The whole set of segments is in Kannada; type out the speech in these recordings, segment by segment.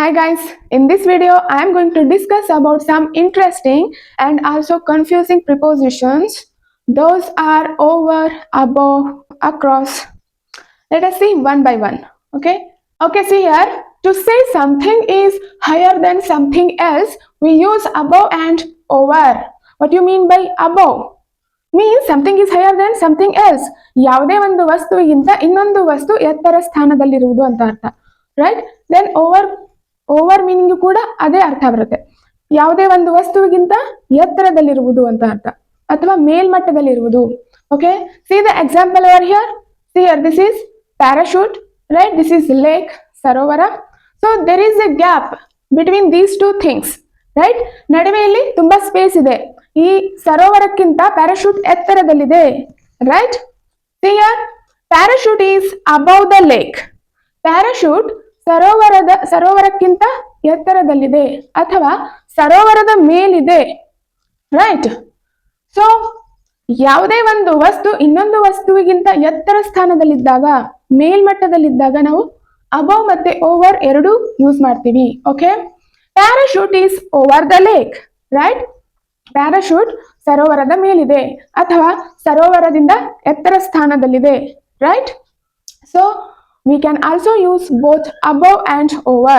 Hi guys, in this video I am going to discuss about some interesting and also confusing prepositions. Those are over, above, across. Let us see one by one. Okay, see here. To say something is higher than something else, we use above and over. What do you mean by above? Means something is higher than something else. ಯಾವುದೇ ಒಂದು ವಸ್ತುವಿಗಿಂತ ಇನ್ನೊಂದು ವಸ್ತು ಎತ್ತರ ಸ್ಥಾನದಲ್ಲಿರುವುದು ಅಂತ ಅರ್ಥ. ರೈಟ್? ದೆನ್ ಓವರ್ ಮೀನಿಂಗ್ ಕೂಡ ಅದೇ ಅರ್ಥ ಬರುತ್ತೆ. ಯಾವುದೇ ಒಂದು ವಸ್ತುವಿಗಿಂತ ಎತ್ತರದಲ್ಲಿರುವುದು ಅಂತ ಅರ್ಥ ಅಥವಾ ಮೇಲ್ಮಟ್ಟದಲ್ಲಿರುವುದು. Okay, see the example over here. See here, this is parachute, right? This is lake, ಸರೋವರ. So there is a gap between these two things, right? ನಡುವೆಯಲ್ಲಿ ತುಂಬಾ ಸ್ಪೇಸ್ ಇದೆ. ಈ ಸರೋವರಕ್ಕಿಂತ ಪ್ಯಾರಾಶೂಟ್ ಎತ್ತರದಲ್ಲಿದೆ, right? See here, parachute is above the lake. Parachute ಸರೋವರಕ್ಕಿಂತ ಎತ್ತರದಲ್ಲಿದೆ ಅಥವಾ ಸರೋವರದ ಮೇಲಿದೆ, ರೈಟ್? ಸೊ ಯಾವುದೇ ಒಂದು ವಸ್ತು ಇನ್ನೊಂದು ವಸ್ತುವಿಗಿಂತ ಎತ್ತರ ಸ್ಥಾನದಲ್ಲಿದ್ದಾಗ, ಮೇಲ್ಮಟ್ಟದಲ್ಲಿದ್ದಾಗ ನಾವು ಅಬೌವ್ ಮತ್ತೆ ಓವರ್ ಎರಡೂ ಯೂಸ್ ಮಾಡ್ತೀವಿ. Okay, parachute is over the lake, right? Parachute ಸರೋವರದ ಮೇಲಿದೆ ಅಥವಾ ಸರೋವರದಿಂದ ಎತ್ತರ ಸ್ಥಾನದಲ್ಲಿದೆ, right? So we can also use both above and over.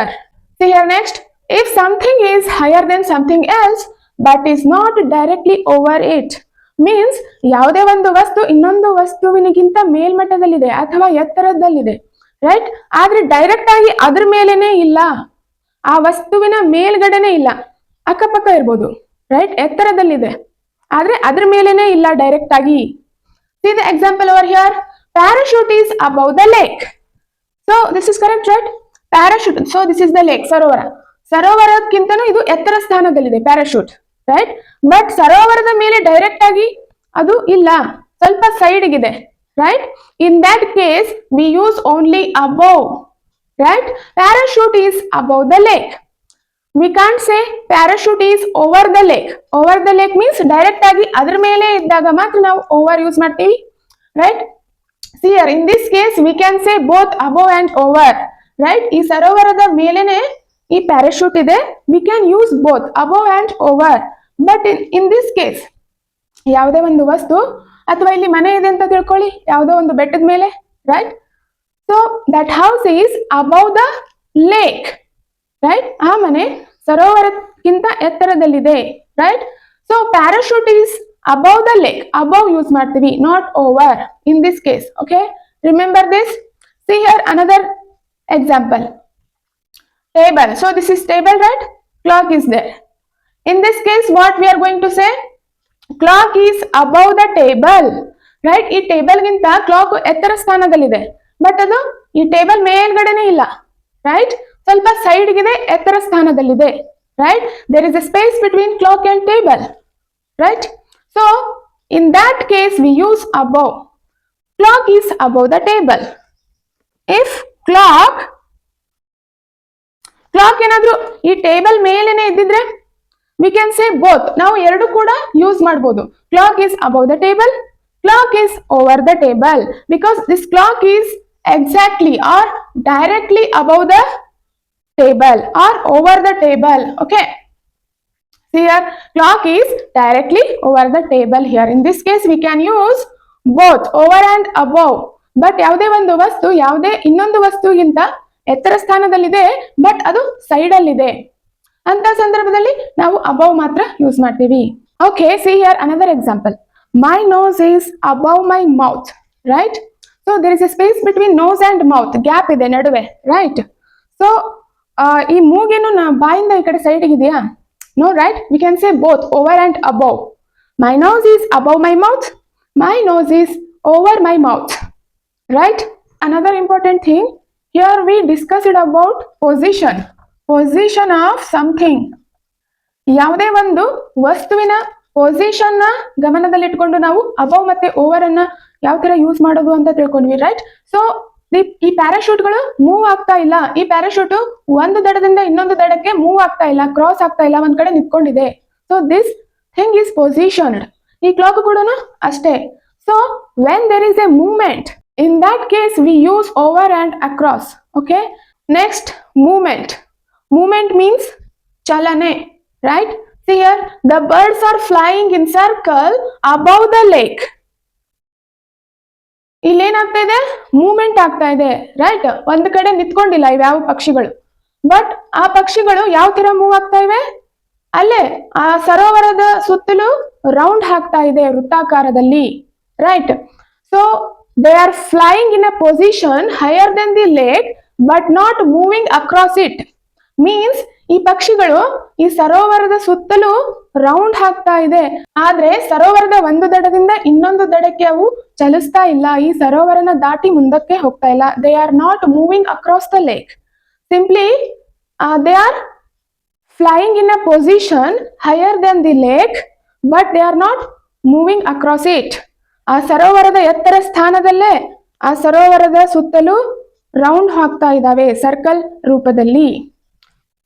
See here next, if something is higher than something else but is not directly over it, means ಯಾವುದೇ ಒಂದು ವಸ್ತು ಇನ್ನೊಂದು ವಸ್ತುವಿನಿಗಿಂತ ಮೇಲ್ಮಟ್ಟದಲ್ಲಿದೆ ಅಥವಾ ಎತ್ತರದಲ್ಲಿದೆ, ರೈಟ್? ಆದ್ರೆ ಡೈರೆಕ್ಟ್ ಆಗಿ ಅದ್ರ ಮೇಲೇನೆ ಇಲ್ಲ, ಆ ವಸ್ತುವಿನ ಮೇಲ್ಗಡೆನೆ ಇಲ್ಲ, ಅಕ್ಕಪಕ್ಕ ಇರ್ಬೋದು, ರೈಟ್? ಎತ್ತರದಲ್ಲಿದೆ ಆದ್ರೆ ಅದ್ರ ಮೇಲೇನೆ ಇಲ್ಲ ಡೈರೆಕ್ಟ್ ಆಗಿ. See the example over here, parachute is above the lake. So this is correct, right? Parachute. So this is the lake, ಸರೋವರ. ಸರೋವರಕ್ಕಿಂತನೂ ಇದು ಎತ್ತರ ಸ್ಥಾನದಲ್ಲಿದೆ ಪ್ಯಾರಾಶೂಟ್, ರೈಟ್? ಬಟ್ ಸರೋವರದ ಮೇಲೆ ಡೈರೆಕ್ಟ್ ಆಗಿ ಅದು ಇಲ್ಲ, ಸ್ವಲ್ಪ ಸೈಡ್ಗಿದೆ, right? In that case we use only above, right? Parachute is above the lake. We can't say parachute is over the lake. Over the lake means direct ಆಗಿ ಅದ್ರ ಮೇಲೆ ಇದ್ದಾಗ ಮಾತ್ರ ನಾವು ಓವರ್ ಯೂಸ್ ಮಾಡ್ತೀವಿ, right? See here, in this case we can say both above and over, right? ಈ ಸರೋವರದ ಮೇಲೇನೆ ಈ ಪ್ಯಾರಾಶೂಟ್ ಇದೆ, we can use both above and over. But in this case ಯಾವುದೇ ಒಂದು ವಸ್ತು ಅಥವಾ ಇಲ್ಲಿ ಮನೆ ಇದೆ ಅಂತ ತಿಳ್ಕೊಳ್ಳಿ, ಯಾವುದೋ ಒಂದು ಬೆಟ್ಟದ ಮೇಲೆ, right? So that house is above the lake, right? ಆ ಮನೆ ಸರೋವರಕ್ಕಿಂತ ಎತ್ತರದಲ್ಲಿದೆ, right? So parachute is above the lake. Above use ಮಾಡ್ತೀವಿ, not over in this case. Okay, remember this. See here another example, table. So this is table, right? Clock is there. In this case what we are going to say, clock is above the table, right? ಈ ಟೇಬಲ್ ಗಿಂತ ಕ್ಲಾಕ್ ಎತ್ತರ ಸ್ಥಾನದಲ್ಲಿದೆ, ಬಟ್ ಅದು ಈ ಟೇಬಲ್ ಮೇಲ್ಗಡೆನೆ ಇಲ್ಲ, ರೈಟ್? ಸ್ವಲ್ಪ ಸೈಡ್ ಗಿದೆ, ಎತ್ತರ ಸ್ಥಾನದಲ್ಲಿದೆ, right? There is a space between clock and table, right? So in that case we use above. Clock is above the table. If clock ಏನಾದ್ರೂ ಈ ಟೇಬಲ್ ಮೇಲೇನೆ ಇದ್ದಿದ್ರೆ we can say both. ನಾವು ಎರಡು ಕೂಡ ಯೂಸ್ ಮಾಡಬಹುದು. Clock is above the table, clock is over the table, because this clock is exactly or directly above the table or over the table. Okay, see here, clock is directly over the table here. In this case we can use both over and above. But ಯಾವುದೇ ಒಂದು ವಸ್ತು ಯಾವುದೇ ಇನ್ನೊಂದು ವಸ್ತುವಿಗಿಂತ ಎತ್ತರ ಸ್ಥಾನದಲ್ಲಿದೆ ಬಟ್ ಅದು ಸೈಡ್ ಅಲ್ಲಿದೆ ಅಂತ ಸಂದರ್ಭದಲ್ಲಿ ನಾವು above ಮಾತ್ರ ಯೂಸ್ ಮಾಡ್ತೀವಿ. Okay, see here another example. My nose is above my mouth, right? So there is a space between nose and mouth, gap ಇದೆ ನಡುವೆ, right? So ಈ ಮೂಗೇನು ಬಾಯಿಂದ ಈ ಕಡೆ ಸೈಡ್ ಇದೆಯಾ? No, right? We can say both, over and above. My nose is above my mouth, my nose is over my mouth, right? Another important thing, here we discussed about position of something. ಯಾವುದೇ ಒಂದು ವಸ್ತುವಿನ ಪೊಸಿಷನ್ ನ ಗಮನದಲ್ಲಿಟ್ಕೊಂಡು ನಾವು ಅಬೌವ್ ಮತ್ತೆ ಓವರ್ ಅನ್ನ ಯಾವ ತರ ಯೂಸ್ ಮಾಡೋದು ಅಂತ ತಿಳ್ಕೊಂಡ್ವಿ, ರೈಟ್? ಸೊ ಈ ಪ್ಯಾರಾಶೂಟ್ಗಳು ಮೂವ್ ಆಗ್ತಾ ಇಲ್ಲ, ಈ ಪ್ಯಾರಾಶೂಟ್ ಒಂದು ದಡದಿಂದ ಇನ್ನೊಂದು ದಡಕ್ಕೆ ಮೂವ್ ಆಗ್ತಾ ಇಲ್ಲ, ಕ್ರಾಸ್ ಆಗ್ತಾ ಇಲ್ಲ, ಒಂದ್ ಕಡೆ ನಿಂತ್ಕೊಂಡಿದೆ. So this thing is positioned. ಈ ಕ್ಲಾಕ್ ಕೂಡ ಅಷ್ಟೇ. So when there is a movement, in that case we use over and across. Okay, next movement. Moment means ಚಲನೆ, right? Here the birds are flying in circle above the lake. ಇಲ್ಲೇನಾಗ್ತಾ ಇದೆ? ಮೂವ್ಮೆಂಟ್ ಆಗ್ತಾ ಇದೆ, ರೈಟ್? ಒಂದ್ ಕಡೆ ನಿಂತ್ಕೊಂಡಿಲ್ಲ ಇವ್ಯಾವ ಪಕ್ಷಿಗಳು, ಬಟ್ ಆ ಪಕ್ಷಿಗಳು ಯಾವ ತರ ಮೂವ್ ಆಗ್ತಾ ಇವೆ? ಅಲ್ಲೇ ಆ ಸರೋವರದ ಸುತ್ತಲೂ ರೌಂಡ್ ಹಾಕ್ತಾ ಇದೆ ವೃತ್ತಾಕಾರದಲ್ಲಿ, right? So they are flying in a position higher than the lake but not moving across it. Means ಈ ಪಕ್ಷಿಗಳು ಈ ಸರೋವರದ ಸುತ್ತಲೂ ರೌಂಡ್ ಹಾಕ್ತಾ ಇದೆ, ಆದ್ರೆ ಸರೋವರದ ಒಂದು ದಡದಿಂದ ಇನ್ನೊಂದು ದಡಕ್ಕೆ ಅವು ಚಲಿಸ್ತಾ ಇಲ್ಲ, ಈ ಸರೋವರನ ದಾಟಿ ಮುಂದಕ್ಕೆ ಹೋಗ್ತಾ ಇಲ್ಲ. They are not moving across the lake, simply they are flying in a position higher than the lake but they are not moving across it. ಆ ಸರೋವರದ ಎತ್ತರ ಸ್ಥಾನದಲ್ಲೇ ಆ ಸರೋವರದ ಸುತ್ತಲೂ ರೌಂಡ್ ಹಾಕ್ತಾ ಇದ್ದಾವೆ ಸರ್ಕಲ್ ರೂಪದಲ್ಲಿ.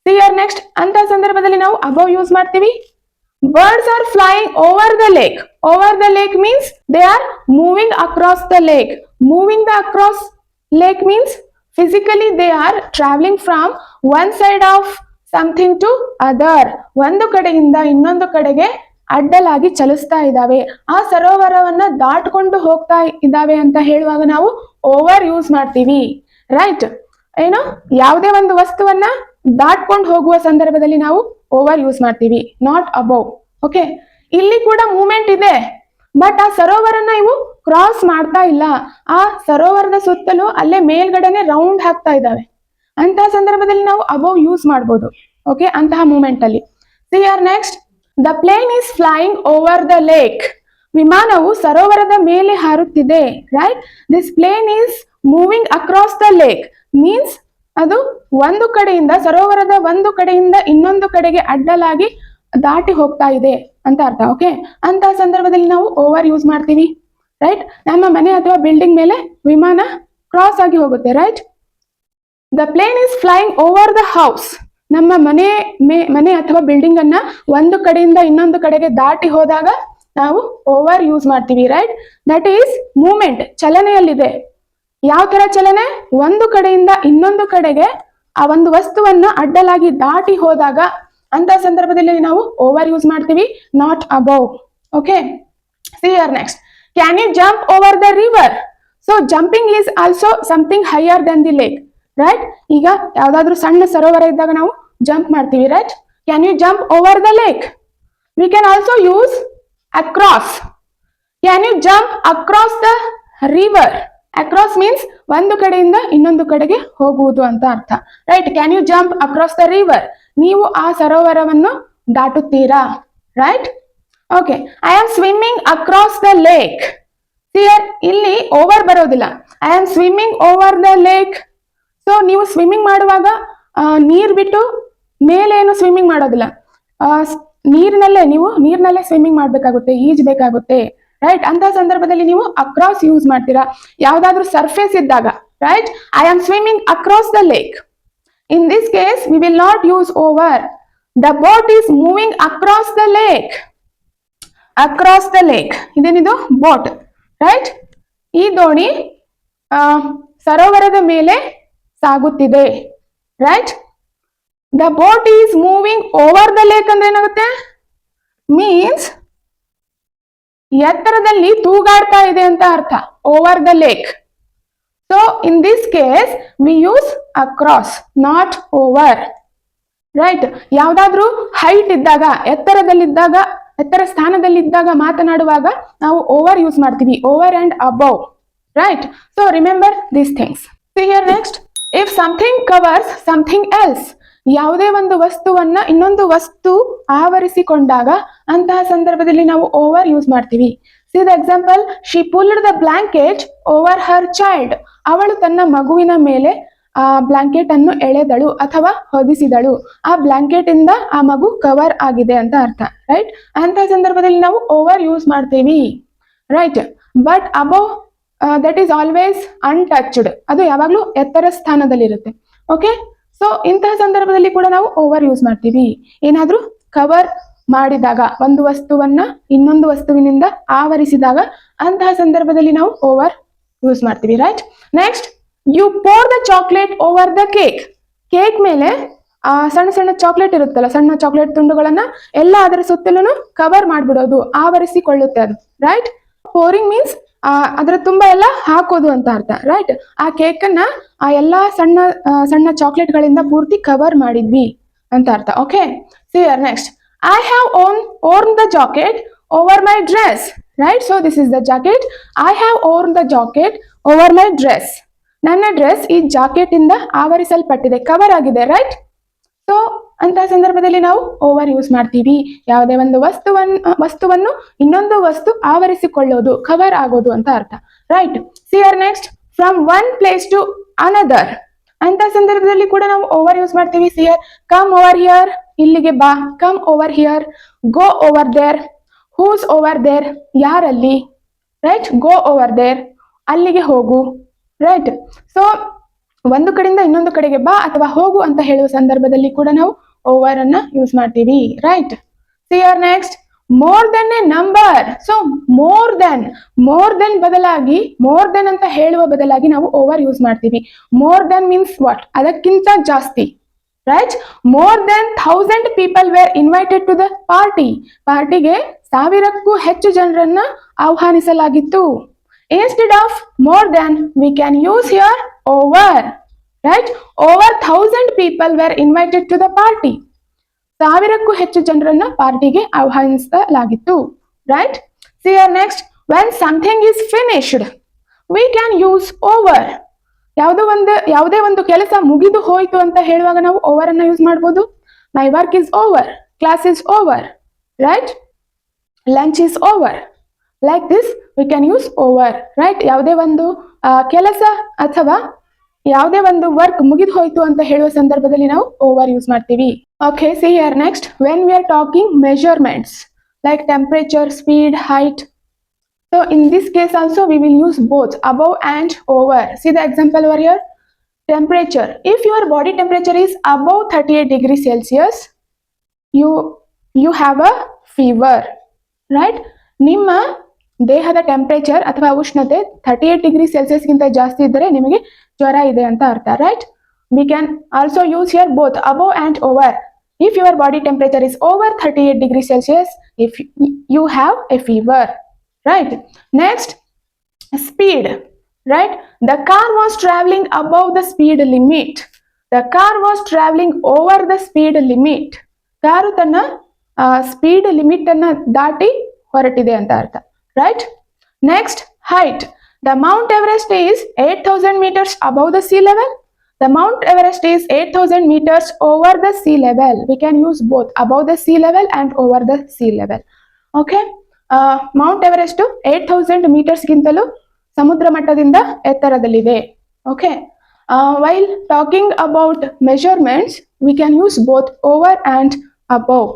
Here next, ಅಂತ ಸಂದರ್ಭದಲ್ಲಿ ನಾವು above ಯೂಸ್ ಮಾಡ್ತೀವಿ. Birds are flying over the lake. Over the lake means they are moving across the lake. Moving the across lake means physically they are traveling from one side of something to other. ಒಂದು ಕಡೆಯಿಂದ ಇನ್ನೊಂದು ಕಡೆಗೆ ಅಡ್ಡಲಾಗಿ ಚಲಿಸ್ತಾ ಇದ್ದಾವೆ, ಆ ಸರೋವರವನ್ನ ದಾಟ್ಕೊಂಡು ಹೋಗ್ತಾ ಇದ್ದಾವೆ ಅಂತ ಹೇಳುವಾಗ ನಾವು ಓವರ್ ಯೂಸ್ ಮಾಡ್ತೀವಿ, ರೈಟ್? ಏನು ಯಾವುದೇ ಒಂದು ವಸ್ತುವನ್ನ ದಾಟ್ಕೊಂಡು ಹೋಗುವ ಸಂದರ್ಭದಲ್ಲಿ ನಾವು ಓವರ್ ಯೂಸ್ ಮಾಡ್ತೀವಿ, ನಾಟ್ ಅಬೌವ್. ಓಕೆ, ಇಲ್ಲಿ ಕೂಡ ಮೂವ್ಮೆಂಟ್ ಇದೆ, ಬಟ್ ಆ ಸರೋವರನ ಇವು ಕ್ರಾಸ್ ಮಾಡ್ತಾ ಇಲ್ಲ, ಆ ಸರೋವರದ ಸುತ್ತಲೂ ಅಲ್ಲೇ ಮೇಲ್ಗಡೆನೆ ರೌಂಡ್ ಹಾಕ್ತಾ ಇದ್ದಾವೆ. ಅಂತಹ ಸಂದರ್ಭದಲ್ಲಿ ನಾವು ಅಬೌವ್ ಯೂಸ್ ಮಾಡಬಹುದು, ಓಕೆ, ಅಂತಹ ಮೂಮೆಂಟ್ ಅಲ್ಲಿ. Here next, the plane is flying over the lake. ವಿಮಾನವು ಸರೋವರದ ಮೇಲೆ ಹಾರುತ್ತಿದೆ, right? This plane is moving across the lake means ಅದು ಒಂದು ಕಡೆಯಿಂದ ಸರೋವರದ ಒಂದು ಕಡೆಯಿಂದ ಇನ್ನೊಂದು ಕಡೆಗೆ ಅಡ್ಡಲಾಗಿ ದಾಟಿ ಹೋಗ್ತಾ ಇದೆ ಅಂತ ಅರ್ಥ, ಓಕೆ? ಅಂತಹ ಸಂದರ್ಭದಲ್ಲಿ ನಾವು ಓವರ್ ಯೂಸ್ ಮಾಡ್ತೀವಿ, ರೈಟ್? ನಮ್ಮ ಮನೆ ಅಥವಾ ಬಿಲ್ಡಿಂಗ್ ಮೇಲೆ ವಿಮಾನ ಕ್ರಾಸ್ ಆಗಿ ಹೋಗುತ್ತೆ, right? The plane is flying over the house. ನಮ್ಮ ಮನೆ ಅಥವಾ ಬಿಲ್ಡಿಂಗ್ ಅನ್ನ ಒಂದು ಕಡೆಯಿಂದ ಇನ್ನೊಂದು ಕಡೆಗೆ ದಾಟಿ ಹೋದಾಗ ನಾವು ಓವರ್ ಯೂಸ್ ಮಾಡ್ತೀವಿ, ರೈಟ್? ದಟ್ ಈಸ್ ಮೂವ್ಮೆಂಟ್, ಚಲನೆಯಲ್ಲಿದೆ. ಯಾವ ತರ ಚಲನೆ? ಒಂದು ಕಡೆಯಿಂದ ಇನ್ನೊಂದು ಕಡೆಗೆ ಆ ಒಂದು ವಸ್ತುವನ್ನ ಅಡ್ಡಲಾಗಿ ದಾಟಿ ಹೋದಾಗ ಅಂತ ಸಂದರ್ಭದಲ್ಲಿ ನಾವು ಓವರ್ ಯೂಸ್ ಮಾಡ್ತೀವಿ, not above. Okay, here next, can you jump over the river? So jumping is also something higher than the lake, right? ಈಗ ಯಾವ್ದಾದ್ರು ಸಣ್ಣ ಸರೋವರ ಇದ್ದಾಗ ನಾವು ಜಂಪ್ ಮಾಡ್ತೀವಿ, right? Can you jump over the lake? We can also use across. Can you jump across the river? Across means ಒಂದು ಕಡೆಯಿಂದ ಇನ್ನೊಂದು ಕಡೆಗೆ ಹೋಗುವುದು ಅಂತ ಅರ್ಥ, right? Can you jump across the river? ನೀವು ಆ ಸರೋವರವನ್ನು ದಾಟುತ್ತೀರಾ, right? Okay, I am swimming across the lake. Here ಇಲ್ಲಿ ಓವರ್ ಬರೋದಿಲ್ಲ, I am swimming over the lake. So ನೀವು ಸ್ವಿಮ್ಮಿಂಗ್ ಮಾಡುವಾಗ ನೀರ್ ಬಿಟ್ಟು ಮೇಲೆ ಏನು ಸ್ವಿಮ್ಮಿಂಗ್ ಮಾಡೋದಿಲ್ಲ, ನೀರಿನಲ್ಲೇ ಸ್ವಿಮ್ಮಿಂಗ್ ಮಾಡ್ಬೇಕಾಗುತ್ತೆ, ಈಜ್ಬೇಕಾಗುತ್ತೆ, ರೈಟ್? ಅಂತ ಸಂದರ್ಭದಲ್ಲಿ ನೀವು ಅಕ್ರಾಸ್ ಯೂಸ್ ಮಾಡ್ತೀರಾ ಯಾವ್ದಾದ್ರು ಸರ್ಫೇಸ್ ಇದ್ದಾಗ, right? I am swimming across the lake. In this case we will not use over. The boat is moving across the lake. Across the lake ಇದೇನಿದು? Boat, right? ಈ ದೋಣಿ ಸರೋವರದ ಮೇಲೆ ಸಾಗುತ್ತಿದೆ, right? The boat is moving over the lake ಅಂದ್ರೆ ಏನಾಗುತ್ತೆ? ಮೀನ್ಸ್ ಎತ್ತರದಲ್ಲಿ ತೂಗಾಡ್ತಾ ಇದೆ ಅಂತ ಅರ್ಥ, over the lake. So in this case we use across, not over, right? ಯಾವ್ದಾದ್ರು ಹೈಟ್ ಇದ್ದಾಗ, ಎತ್ತರ ಸ್ಥಾನದಲ್ಲಿದ್ದಾಗ ಮಾತನಾಡುವಾಗ ನಾವು ಓವರ್ ಯೂಸ್ ಮಾಡ್ತೀವಿ, over and above, right? So remember these things. Here next, if something covers something else. ಯಾವುದೇ ಒಂದು ವಸ್ತುವನ್ನ ಇನ್ನೊಂದು ವಸ್ತು ಆವರಿಸಿಕೊಂಡಾಗ ಅಂತಹ ಸಂದರ್ಭದಲ್ಲಿ ನಾವು ಓವರ್ ಯೂಸ್ ಮಾಡ್ತೀವಿ. C the example, she pulled the blanket over Har child. ಅವಳು ತನ್ನ ಮಗುವಿನ ಮೇಲೆ ಆ ಬ್ಲಾಂಕೆಟ್ ಅನ್ನು ಎಳೆದಳು ಅಥವಾ ಹೊದಿಸಿದಳು. ಆ ಬ್ಲಾಂಕೆಟ್ ಇಂದ ಆ ಮಗು ಕವರ್ ಆಗಿದೆ ಅಂತ ಅರ್ಥ, ರೈಟ್? ಅಂತಹ ಸಂದರ್ಭದಲ್ಲಿ ನಾವು ಓವರ್ ಯೂಸ್ ಮಾಡ್ತೀವಿ, right? But above that is always untouched, ಅದು ಯಾವಾಗ್ಲೂ ಎತ್ತರ ಸ್ಥಾನದಲ್ಲಿರುತ್ತೆ, ಓಕೆ? ಸೊ ಇಂತಹ ಸಂದರ್ಭದಲ್ಲಿ ಕೂಡ ನಾವು ಓವರ್ ಯೂಸ್ ಮಾಡ್ತೀವಿ. ಏನಾದ್ರೂ ಕವರ್ ಮಾಡಿದಾಗ, ಒಂದು ವಸ್ತುವನ್ನ ಇನ್ನೊಂದು ವಸ್ತುವಿನಿಂದ ಆವರಿಸಿದಾಗ ಅಂತಹ ಸಂದರ್ಭದಲ್ಲಿ ನಾವು ಓವರ್ ಯೂಸ್ ಮಾಡ್ತೀವಿ, right? Next, you pour the chocolate over the cake. Cake ಮೇಲೆ ಸಣ್ಣ ಸಣ್ಣ ಚಾಕ್ಲೇಟ್ ಇರುತ್ತಲ್ಲ, ಸಣ್ಣ ಚಾಕ್ಲೇಟ್ ತುಂಡುಗಳನ್ನ ಎಲ್ಲ ಅದರ ಸುತ್ತಲೂ ಕವರ್ ಮಾಡ್ಬಿಡೋದು, ಆವರಿಸಿಕೊಳ್ಳುತ್ತೆ ಅದು, ರೈಟ್. ಪೋರಿಂಗ್ ಮೀನ್ಸ್ ಅದರ ತುಂಬಾ ಎಲ್ಲ ಹಾಕೋದು ಅಂತ ಅರ್ಥ, ರೈಟ್. ಆ ಕೇಕನ್ನ ಆ ಎಲ್ಲಾ ಸಣ್ಣ ಸಣ್ಣ ಚಾಕ್ಲೇಟ್ಗಳಿಂದ ಪೂರ್ತಿ ಕವರ್ ಮಾಡಿದ್ವಿ ಅಂತ ಅರ್ಥ. Okay, C here next. I have worn the jacket over my dress, right? So this is the jacket. I have worn the jacket over my dress. ನನ್ನ ಡ್ರೆಸ್ ಈ ಜಾಕೆಟ್ ಇಂದ ಆವರಿಸಲ್ಪಟ್ಟಿದೆ, ಕವರ್ ಆಗಿದೆ, ರೈಟ್. ಸೊ ಅಂತ ಸಂದರ್ಭದಲ್ಲಿ ನಾವು ಓವರ್ ಯೂಸ್ ಮಾಡ್ತೀವಿ. ಯಾವುದೇ ಒಂದು ವಸ್ತುವನ್ನು ಇನ್ನೊಂದು ವಸ್ತು ಆವರಿಸಿಕೊಳ್ಳೋದು, ಕವರ್ ಆಗೋದು ಅಂತ ಅರ್ಥ, right. See here next. From one place to another ಅಂತ ಸಂದರ್ಭದಲ್ಲಿ ಕೂಡ ನಾವು ಓವರ್ ಯೂಸ್ ಮಾಡ್ತೀವಿ. See here. Come over here, ಇಲ್ಲಿಗೆ ಬಾ, come over here. Go over there, who's over there, ಯಾರಲ್ಲಿ, ರೈಟ್. ಗೋ ಓವರ್ ದೇರ್, ಅಲ್ಲಿಗೆ ಹೋಗು, ರೈಟ್. ಸೊ ಒಂದು ಕಡೆಯಿಂದ ಇನ್ನೊಂದು ಕಡೆಗೆ ಬಾ ಅಥವಾ ಹೋಗು ಅಂತ ಹೇಳುವ ಸಂದರ್ಭದಲ್ಲಿ ಕೂಡ ನಾವು ಓವರ್ ಅನ್ನ ಯೂಸ್ ಮಾಡ್ತೀವಿ, right. See here next. More than a number. So more than ಬದಲಾಗಿ, ಮೋರ್ ದೆನ್ ಅಂತ ಹೇಳುವ ಬದಲಾಗಿ ನಾವು ಓವರ್ ಯೂಸ್ ಮಾಡ್ತೀವಿ. More than means what? ಅದಕ್ಕಿಂತ ಜಾಸ್ತಿ, right. More than 1000 people were invited to the party. ಪಾರ್ಟಿಗೆ 1000ಕ್ಕೂ ಹೆಚ್ಚು ಜನರನ್ನ ಆಹ್ವಾನಿಸಲಾಗಿತ್ತು. Instead of more than, we can use here over, right. Over 1000 people were invited to the party. 1000ಕ್ಕೂ ಹೆಚ್ಚು ಜನರನ್ನ ಪಾರ್ಟಿಗೆ ಆಹ್ವಾನಿಸಲಾಗಿತ್ತು, right. See here next. When something is finished, we can use over. ಯಾವುದೇ ಒಂದು ಕೆಲಸ ಮುಗಿದು ಹೋಯಿತು ಅಂತ ಹೇಳುವಾಗ ನಾವು ಓವರ್ ಅನ್ನ ಯೂಸ್ ಮಾಡಬಹುದು. My work is over, class is over, right. Lunch is over. Like this we can use over, right. ಯಾವುದೇ ಒಂದು ಕೆಲಸ ಅಥವಾ ಯಾವುದೇ ಒಂದು ವರ್ಕ್ ಮುಗಿದು ಹೋಯಿತು ಅಂತ ಹೇಳುವ ಸಂದರ್ಭದಲ್ಲಿ ನಾವು ಓವರ್ ಯೂಸ್ ಮಾಡ್ತೀವಿ. Okay, C here next. When we are talking measurements like temperature, speed, height, so in this case also we will use both above and over. See the example over here. Temperature. If your body temperature is above 38 degrees Celsius, you have a fever, right. ನಿಮ್ಮ ದೇಹದ ಟೆಂಪರೇಚರ್ ಅಥವಾ ಉಷ್ಣತೆ 38 ಡಿಗ್ರಿ ಸೆಲ್ಸಿಯಸ್ಗಿಂತ ಜಾಸ್ತಿ ಇದ್ದರೆ ನಿಮಗೆ ಜ್ವರ ಇದೆ ಅಂತ ಅರ್ಥ, right. We can also use here both above and over. If your body temperature is over 38 degree celsius, if you have a fever, right. Next, speed, right. The car was travelling above the speed limit. The car was travelling over the speed limit. Car ತನ್ನ ಸ್ಪೀಡ್ ಲಿಮಿಟ್ ಅನ್ನ ದಾಟಿ ಹೊರಟಿದೆ ಅಂತ ಅರ್ಥ, right. Next, height. The Mount Everest is 8000 meters above the sea level. The Mount Everest is 8000 meters over the sea level. We can use both above the sea level and over the sea level. Okay. Mount Everest 8000 meters ಗಿಂತಲೂ ಸಮುದ್ರ ಮಟ್ಟದಿಂದ ಎತ್ತರದಲ್ಲಿದೆ. Okay. While talking about measurements, we can use both over and above.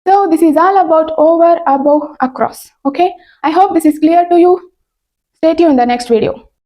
So this is all about over, above, across. Okay. I hope this is clear to you. Stay tuned in the next video.